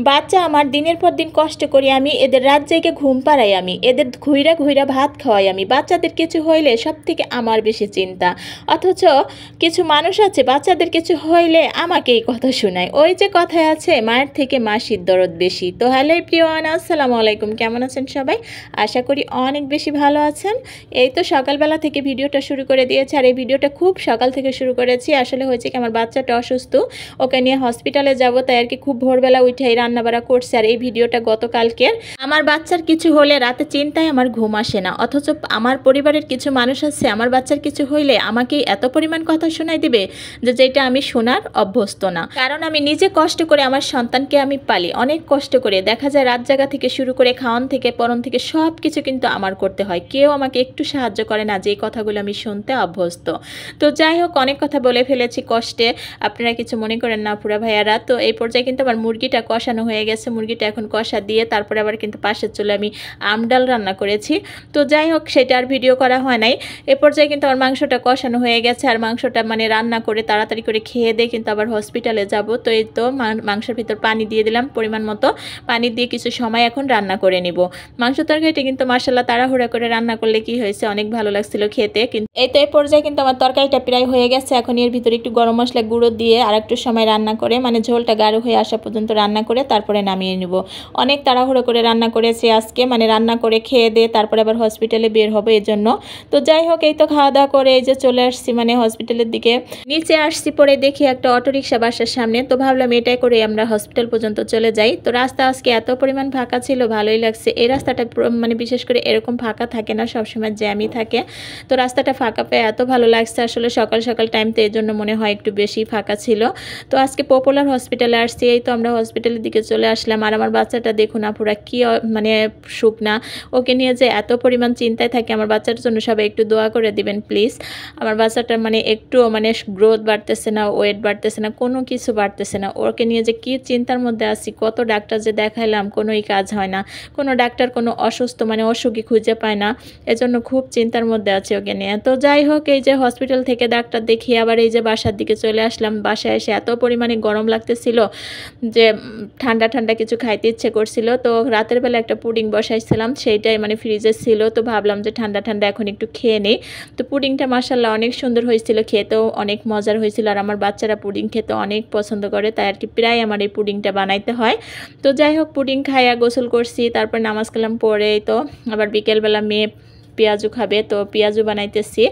বাচ্চা আমার দিনের পর দিন কষ্ট করি আমি, এদের রাত জেগে ঘুম পাড়াই আমি, এদের ঘুইরা ঘুইরা ভাত খাওয়াই আমি। বাচ্চাদের কিছু হইলে সব থেকে আমার বেশি চিন্তা। অথচ কিছু মানুষ আছে বাচ্চাদের কিছু হইলে আমাকে এই কথা শোনায়। ওই যে কথায় আছে, মায়ের থেকে মাসির দরদ বেশি। তো হ্যালো প্রিয়ান, আসসালামু আলাইকুম, কেমন আছেন সবাই? আশা করি অনেক বেশি ভালো আছেন। এই তো সকালবেলা থেকে ভিডিওটা শুরু করে দিয়েছি, আর এই ভিডিওটা খুব সকাল থেকে শুরু করেছি। আসলে হয়েছে কি, আমার বাচ্চাটা অসুস্থ, ওকে নিয়ে হসপিটালে যাব, তাই আর কি খুব ভোরবেলা উঠে রান্নাবাড়া করছে। আর এই ভিডিওটা গতকালকের। আমার বাচ্চার কিছু হলে রাতে চিন্তায় আমার ঘুম আসে না, অথচ আমার পরিবারের কিছু মানুষ আছে আমার বাচ্চার কিছু হইলে আমাকে এত পরিমাণ কথা শোনায় দিবে যে যেটা আমি শোনার অভ্যস্ত না। কারণ আমি নিজে কষ্ট করে আমার সন্তানকে আমি পালি, অনেক কষ্ট করে। দেখা যায় রাত জাগা থেকে শুরু করে খাওয়ান থেকে পরন থেকে সব কিছু কিন্তু আমার করতে হয়। কেউ আমাকে একটু সাহায্য করে না, যে কথাগুলো আমি শুনতে অভ্যস্ত। তো যাই হোক, অনেক কথা বলে ফেলেছি কষ্টে, আপনারা কিছু মনে করেন না পুরা ভাইয়ারা। তো এই পর্যায়ে কিন্তু আমার মুরগিটা কষানো হয়ে গেছে। মুরগিটা এখন কষা দিয়ে তারপরে আবার কিন্তু পাশের চুলে আমি আমডাল রান্না করেছি। তো যাই হোক, সেটা আর ভিডিও করা হয় নাই। এ পর্যায়ে কিন্তু আমার মাংসটা কষানো হয়ে গেছে, আর মাংসটা মানে রান্না করে তাড়াতাড়ি করে খেয়ে দিয়ে কিন্তু আবার হসপিটালে যাব। তো এই তো মাংসের ভিতর পানি দিয়ে দিলাম পরিমাণ মতো, পানি দিয়ে কিছু সময় এখন রান্না করে নিব। মাংস তরকারিটা কিন্তু মাশাআল্লাহ তাড়াহুড়া করে রান্না করলে কি হয়েছে, অনেক ভালো লাগছিল খেতে। কিন্তু এই তো এই পর্যায়ে কিন্তু আমার তরকারিটা প্রায় হয়ে গেছে। এখন এর ভিতরে একটু গরম মশলা গুঁড়ো দিয়ে আর একটু সময় রান্না করে, মানে ঝোলটা গাঢ় হয়ে আসা পর্যন্ত রান্না করে তারপরে নামিয়ে নিব। অনেক তাড়াহুড়ো করে রান্না করেছি আজকে, মানে রান্না করে খেয়ে দিয়ে তারপরে আবার হসপিটালে বের হবে এই জন্য। তো যাই হোক, এই তো খাওয়া দাওয়া করে এই যে চলে আসছি মানে হসপিটালের দিকে। নিচে আসছি, পরে দেখি একটা অটোরিকশা বাসার সামনে। তো ভাবলাম এটাই করে আমরা হসপিটাল পর্যন্ত চলে যাই। তো রাস্তা আজকে এত পরিমাণ ফাঁকা ছিল, ভালোই লাগছে। এই রাস্তাটা মানে বিশেষ করে এরকম ফাঁকা থাকে না, সবসময় জ্যামই থাকে। তো রাস্তাটা ফাঁকা পেয়ে এত ভালো লাগছে আসলে, সকাল সকাল টাইম, তো এই জন্য মনে হয় একটু বেশি ফাঁকা ছিল। তো আজকে পপুলার হসপিটালে আসছি। এই তো আমরা হসপিটালের দিকে চলে আসলাম। আর আমার বাচ্চাটা দেখুন না, পুরা কি মানে শুকনা। ওকে নিয়ে যে এত পরিমাণ চিন্তায় থাকে। আমার বাচ্চার জন্য সবাই একটু দোয়া করে দিবেন প্লিজ। আমার বাচ্চাটার মানে একটু মানে গ্রোথ বাড়তেছে না, ওয়েট বাড়তেছে না, কোনো কিছু বাড়তেছে না। ওকে নিয়ে যে কি চিন্তার মধ্যে আছি, কত ডাক্তার যে দেখাইলাম, কোনোই কাজ হয় না। কোনো ডাক্তার কোনো অসুস্থ মানে অসুখী খুঁজে পায় না, এজন্য খুব চিন্তার মধ্যে আছে ওকে নিয়ে। তো যাই হোক, এই যে হসপিটাল থেকে ডাক্তার দেখিয়ে আবার এই যে বাসার দিকে চলে আসলাম। বাসায় এসে এত পরিমাণে গরম লাগতেছিল যে ঠান্ডা ঠান্ডা কিছু খাইতে ইচ্ছে করছিল। তো রাতের বেলা একটা পুডিং বসাইছিলাম, সেইটাই মানে ফ্রিজে ছিল। তো ভাবলাম যে ঠান্ডা ঠান্ডা এখন একটু খেয়ে নেই। তো পুডিংটা মাশাআল্লাহ অনেক সুন্দর হয়েছিল, খেতেও অনেক মজার হয়েছিল। আর আমার বাচ্চারা পুডিং খেতে অনেক পছন্দ করে, তাই আর কি প্রায় আমার এই পুডিংটা বানাইতে হয়। তো যাই হোক, পুডিং খাইয়া গোসল করছি, তারপর নামাজ কালাম পরে তো আবার বিকেলবেলা মেয়ে পেঁয়াজু খাবে, তো পেঁয়াজু বানাইতেছি।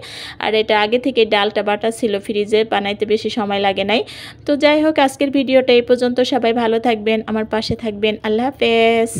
আর এটা আগে থেকে ডালটা বাটা ছিল ফ্রিজে, বানাইতে বেশি সময় লাগে নাই। তো যাই হোক, আজকের ভিডিওটা এই পর্যন্ত। সবাই ভালো থাকবেন, আমার পাশে থাকবেন। আল্লাহ হাফেজ।